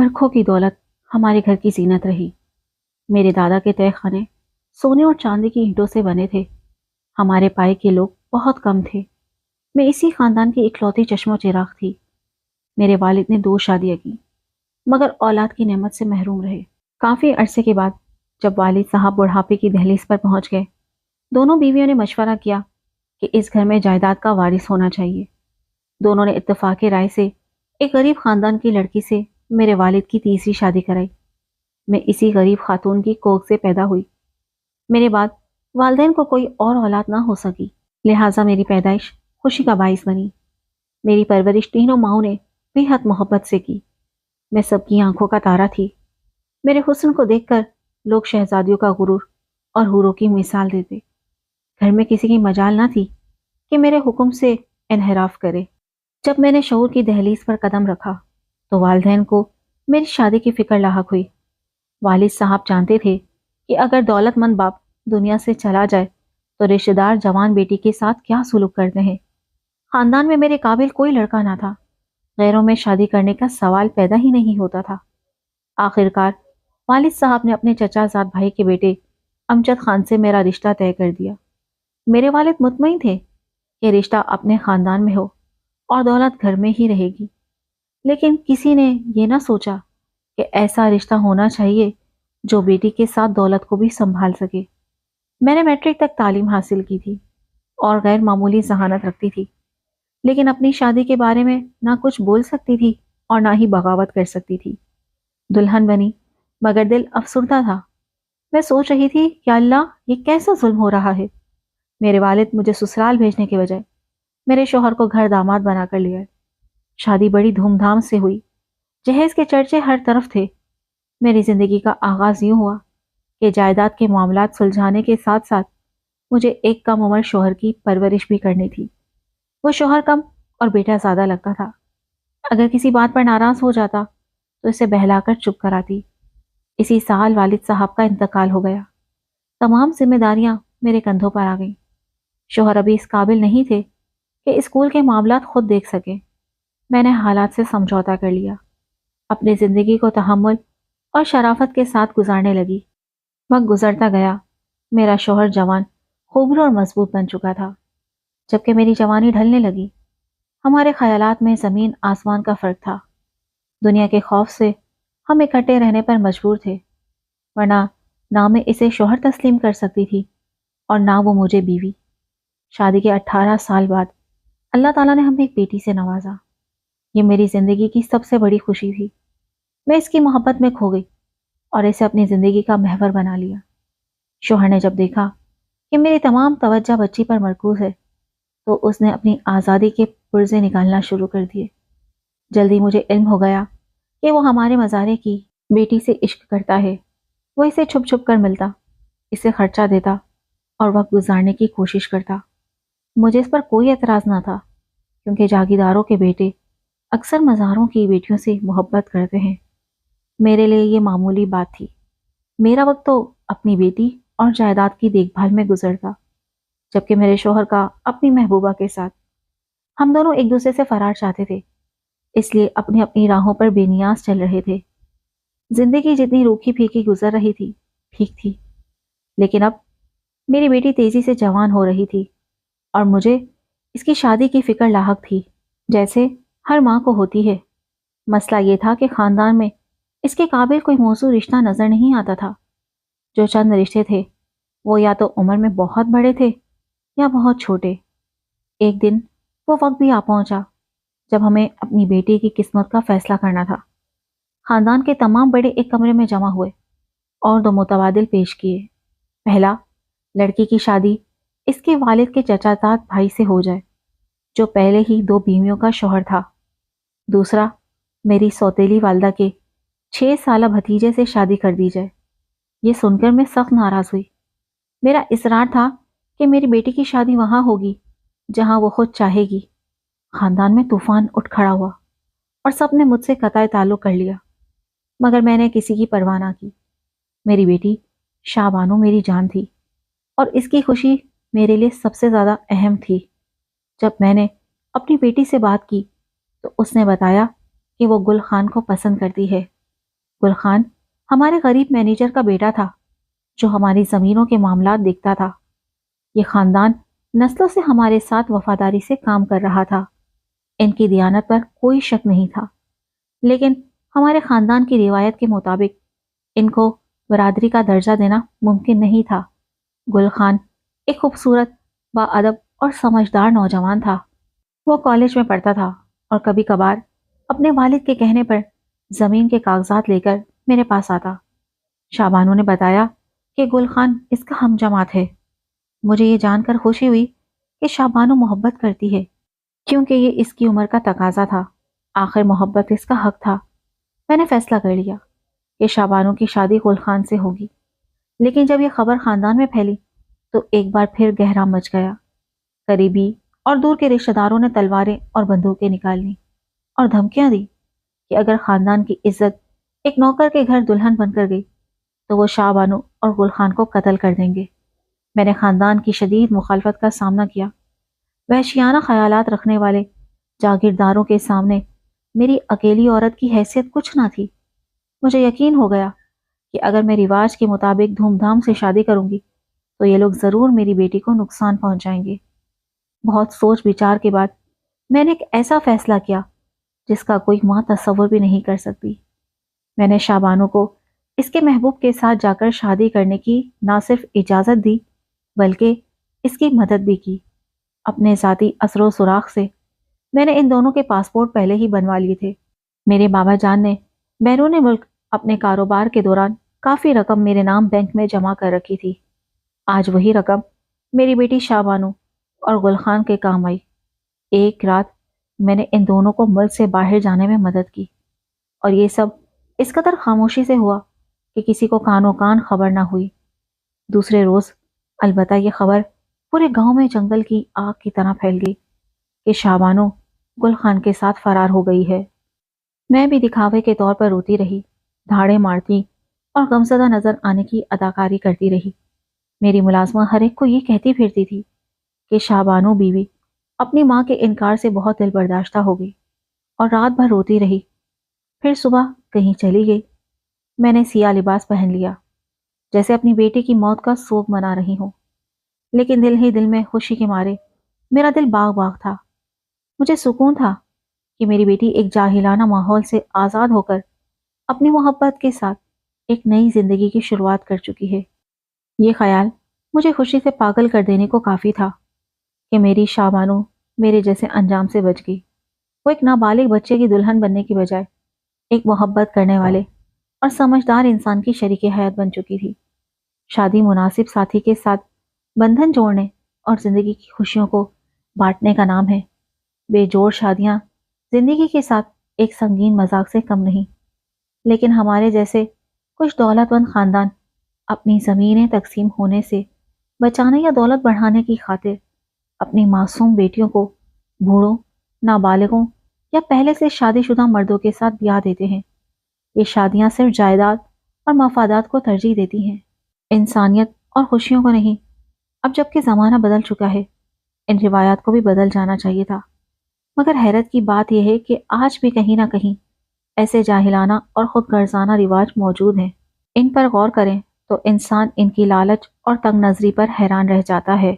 برکھوں کی دولت ہمارے گھر کی زینت رہی۔ میرے دادا کے تہہ خانے سونے اور چاندی کی اینٹوں سے بنے تھے۔ ہمارے پائے کے لوگ بہت کم تھے۔ میں اسی خاندان کی اکلوتی چشم و چراغ تھی۔ میرے والد نے 2 شادیاں کی مگر اولاد کی نعمت سے محروم رہے۔ کافی عرصے کے بعد جب والد صاحب بڑھاپے کی دہلیز پر پہنچ گئے، دونوں بیویوں نے مشورہ کیا کہ اس گھر میں جائیداد کا وارث ہونا چاہیے۔ دونوں نے اتفاق رائے سے ایک غریب خاندان کی لڑکی سے میرے والد کی تیسری شادی کرائی۔ میں اسی غریب خاتون کی کوکھ سے پیدا ہوئی۔ میرے بعد والدین کو کوئی اور اولاد نہ ہو سکی، لہٰذا میری پیدائش خوشی کا باعث بنی۔ میری پرورش تینوں ماؤں نے بے حد محبت سے کی۔ میں سب کی آنکھوں کا تارا تھی۔ میرے حسن کو دیکھ کر لوگ شہزادیوں کا غرور اور حوروں کی مثال دیتے۔ گھر میں کسی کی مجال نہ تھی کہ میرے حکم سے انحراف کرے۔ جب میں نے شعور کی دہلیز پر قدم رکھا تو والدین کو میری شادی کی فکر لاحق ہوئی۔ والد صاحب جانتے تھے کہ اگر دولت مند باپ دنیا سے چلا جائے تو رشتہ دار جوان بیٹی کے ساتھ کیا سلوک کرتے ہیں۔ خاندان میں میرے قابل کوئی لڑکا نہ تھا۔ غیروں میں شادی کرنے کا سوال پیدا ہی نہیں ہوتا تھا۔ آخرکار والد صاحب نے اپنے چچا زاد بھائی کے بیٹے امجد خان سے میرا رشتہ طے کر دیا۔ میرے والد مطمئن تھے کہ رشتہ اپنے خاندان میں ہو اور دولت گھر میں ہی رہے گی، لیکن کسی نے یہ نہ سوچا کہ ایسا رشتہ ہونا چاہیے جو بیٹی کے ساتھ دولت کو بھی سنبھال سکے۔ میں نے میٹرک تک تعلیم حاصل کی تھی اور غیر معمولی ذہانت رکھتی تھی، لیکن اپنی شادی کے بارے میں نہ کچھ بول سکتی تھی اور نہ ہی بغاوت کر سکتی تھی۔ دلہن بنی مگر دل افسردہ تھا۔ میں سوچ رہی تھی کہ اللہ یہ کیسا ظلم ہو رہا ہے۔ میرے والد مجھے سسرال بھیجنے کے بجائے میرے شوہر کو گھر داماد بنا کر لے آئے۔ شادی بڑی دھوم دھام سے ہوئی۔ جہیز کے چرچے ہر طرف تھے۔ میری زندگی کا آغاز یوں ہوا کہ جائیداد کے معاملات سلجھانے کے ساتھ ساتھ مجھے ایک کم عمر شوہر کی پرورش بھی کرنی تھی۔ وہ شوہر کم اور بیٹا زیادہ لگتا تھا۔ اگر کسی بات پر ناراض ہو جاتا تو اسے بہلا کر چپ کراتی۔ اسی سال والد صاحب کا انتقال ہو گیا۔ تمام ذمہ داریاں میرے کندھوں پر آ گئیں۔ شوہر ابھی اس قابل نہیں تھے کہ اسکول کے معاملات خود دیکھ سکیں۔ میں نے حالات سے سمجھوتا کر لیا، اپنی زندگی کو تحمل اور شرافت کے ساتھ گزارنے لگی۔ وقت گزرتا گیا۔ میرا شوہر جوان، خوبرو اور مضبوط بن چکا تھا، جبکہ میری جوانی ڈھلنے لگی۔ ہمارے خیالات میں زمین آسمان کا فرق تھا۔ دنیا کے خوف سے ہم اکٹھے رہنے پر مجبور تھے، ورنہ نہ میں اسے شوہر تسلیم کر سکتی تھی اور نہ وہ مجھے بیوی۔ شادی کے 18 سال بعد اللہ تعالیٰ نے ہمیں ایک بیٹی سے نوازا۔ یہ میری زندگی کی سب سے بڑی خوشی تھی۔ میں اس کی محبت میں کھو گئی اور اسے اپنی زندگی کا محور بنا لیا۔ شوہر نے جب دیکھا کہ میری تمام توجہ بچی پر مرکوز ہے تو اس نے اپنی آزادی کے پرزے نکالنا شروع کر دیے۔ جلدی مجھے علم ہو گیا کہ وہ ہمارے مزارے کی بیٹی سے عشق کرتا ہے۔ وہ اسے چھپ چھپ کر ملتا، اسے خرچہ دیتا اور وقت گزارنے کی کوشش کرتا۔ مجھے اس پر کوئی اعتراض نہ تھا، کیونکہ جاگیرداروں کے بیٹے اکثر مزاروں کی بیٹیوں سے محبت کرتے ہیں۔ میرے لیے یہ معمولی بات تھی۔ میرا وقت تو اپنی بیٹی اور جائیداد کی دیکھ بھال میں گزرتا، جبکہ میرے شوہر کا اپنی محبوبہ کے ساتھ۔ ہم دونوں ایک دوسرے سے فرار چاہتے تھے، اس لیے اپنی اپنی راہوں پر بے نیاز چل رہے تھے۔ زندگی جتنی روکھی پھیکی گزر رہی تھی ٹھیک تھی، لیکن اب میری بیٹی تیزی سے جوان ہو رہی تھی اور مجھے اس کی شادی کی فکر لاحق تھی، جیسے ہر ماں کو ہوتی ہے۔ مسئلہ یہ تھا کہ خاندان میں اس کے قابل کوئی موزوں رشتہ نظر نہیں آتا تھا۔ جو چند رشتے تھے وہ یا تو عمر میں بہت بڑے تھے یا بہت چھوٹے۔ ایک دن وہ وقت بھی آ پہنچا جب ہمیں اپنی بیٹی کی قسمت کا فیصلہ کرنا تھا۔ خاندان کے تمام بڑے ایک کمرے میں جمع ہوئے اور 2 متبادل پیش کیے۔ پہلا، لڑکی کی شادی اس کے والد کے چچا زاد بھائی سے ہو جائے جو پہلے ہی 2 بیویوں کا شوہر تھا۔ دوسرا، میری سوتیلی والدہ کے 6 سالہ بھتیجے سے شادی کر دی جائے۔ یہ سن کر میں سخت ناراض ہوئی۔ میرا اصرار تھا کہ میری بیٹی کی شادی وہاں ہوگی جہاں وہ خود چاہے گی۔ خاندان میں طوفان اٹھ کھڑا ہوا اور سب نے مجھ سے قطع تعلق کر لیا، مگر میں نے کسی کی پرواہ نہ کی۔ میری بیٹی شاہ بانو میری جان تھی اور اس کی خوشی میرے لیے سب سے زیادہ اہم تھی۔ جب میں نے اپنی بیٹی سے بات کی تو اس نے بتایا کہ وہ گل خان کو پسند کرتی ہے گل خان ہمارے غریب مینیجر کا بیٹا تھا جو ہماری زمینوں کے معاملات دیکھتا تھا۔ یہ خاندان نسلوں سے ہمارے ساتھ وفاداری سے کام کر رہا تھا۔ ان کی دیانت پر کوئی شک نہیں تھا، لیکن ہمارے خاندان کی روایت کے مطابق ان کو برادری کا درجہ دینا ممکن نہیں تھا۔ گل خان ایک خوبصورت، باادب اور سمجھدار نوجوان تھا۔ وہ کالج میں پڑھتا تھا اور کبھی کبھار اپنے والد کے کہنے پر زمین کے کاغذات لے کر میرے پاس آتا۔ شاہ بانو نے بتایا کہ گل خان اس کا ہم جماعت ہے۔ مجھے یہ جان کر خوشی ہوئی کہ شاہ بانو محبت کرتی ہے، کیونکہ یہ اس کی عمر کا تقاضا تھا۔ آخر محبت اس کا حق تھا۔ میں نے فیصلہ کر لیا کہ شاہ بانو کی شادی گل خان سے ہوگی، لیکن جب یہ خبر خاندان میں پھیلی تو ایک بار پھر گہرا مچ گیا۔ قریبی اور دور کے رشتہ داروں نے تلواریں اور بندوقیں نکال لیں اور دھمکیاں دی کہ اگر خاندان کی عزت ایک نوکر کے گھر دلہن بن کر گئی تو وہ شاہ بانو اور گل خان کو قتل کر دیں گے۔ میں نے خاندان کی شدید مخالفت کا سامنا کیا۔ وحشیانہ خیالات رکھنے والے جاگیرداروں کے سامنے میری اکیلی عورت کی حیثیت کچھ نہ تھی۔ مجھے یقین ہو گیا کہ اگر میں رواج کے مطابق دھوم دھام سے شادی کروں گی تو یہ لوگ ضرور میری بیٹی کو نقصان پہنچائیں گے۔ بہت سوچ بچار کے بعد میں نے ایک ایسا فیصلہ کیا جس کا کوئی ماں تصور بھی نہیں کر سکتی۔ میں نے شاہ بانو کو اس کے محبوب کے ساتھ جا کر شادی کرنے کی نہ صرف اجازت دی بلکہ اس کی مدد بھی کی۔ اپنے ذاتی اثر و سراغ سے میں نے ان دونوں کے پاسپورٹ پہلے ہی بنوا لیے تھے۔ میرے بابا جان نے بیرون ملک اپنے کاروبار کے دوران کافی رقم میرے نام بینک میں جمع کر رکھی تھی۔ آج وہی رقم میری بیٹی شاہ بانو اور گل خان کے کام آئی۔ ایک رات میں نے ان دونوں کو ملک سے باہر جانے میں مدد کی، اور یہ سب اس قدر خاموشی سے ہوا کہ کسی کو کانوں کان خبر نہ ہوئی۔ دوسرے روز البتہ یہ خبر پورے گاؤں میں جنگل کی آگ کی طرح پھیل گئی کہ شاہ بانو گل خان کے ساتھ فرار ہو گئی ہے۔ میں بھی دکھاوے کے طور پر روتی رہی، دھاڑے مارتی اور غمزدہ نظر آنے کی اداکاری کرتی رہی۔ میری ملازمہ ہر ایک کو یہ کہتی پھرتی تھی کہ شاہ بانو بیوی اپنی ماں کے انکار سے بہت دل برداشتہ ہو گئی اور رات بھر روتی رہی۔ پھر صبح کہیں چلی گئی۔ میں نے سیاہ لباس پہن لیا، جیسے اپنی بیٹی کی موت کا سوگ منا رہی ہوں، لیکن دل ہی دل میں خوشی کے مارے میرا دل باغ باغ تھا۔ مجھے سکون تھا کہ میری بیٹی ایک جاہلانہ ماحول سے آزاد ہو کر اپنی محبت کے ساتھ ایک نئی زندگی کی شروعات کر چکی ہے۔ یہ خیال مجھے خوشی سے پاگل کر دینے کو کافی تھا کہ میری شاہ بانو میرے جیسے انجام سے بچ گئی۔ وہ ایک نابالغ بچے کی دلہن بننے کی بجائے ایک محبت کرنے والے اور سمجھدار انسان کی شریک حیات بن چکی تھی۔ شادی مناسب ساتھی کے ساتھ بندھن جوڑنے اور زندگی کی خوشیوں کو بانٹنے کا نام ہے۔ بے جوڑ شادیاں زندگی کے ساتھ ایک سنگین مذاق سے کم نہیں، لیکن ہمارے جیسے کچھ دولت مند خاندان اپنی زمینیں تقسیم ہونے سے بچانے یا دولت بڑھانے کی خاطر اپنی معصوم بیٹیوں کو بوڑھوں، نابالغوں یا پہلے سے شادی شدہ مردوں کے ساتھ بیاہ دیتے ہیں۔ یہ شادیاں صرف جائیداد اور مفادات کو ترجیح دیتی ہیں، انسانیت اور خوشیوں کو نہیں۔ اب جب کہ زمانہ بدل چکا ہے، ان روایات کو بھی بدل جانا چاہیے تھا۔ مگر حیرت کی بات یہ ہے کہ آج بھی کہیں نہ کہیں ایسے جاہلانہ اور خود غرضانہ رواج موجود ہیں۔ ان پر غور کریں تو انسان ان کی لالچ اور تنگ نظری پر حیران رہ جاتا ہے۔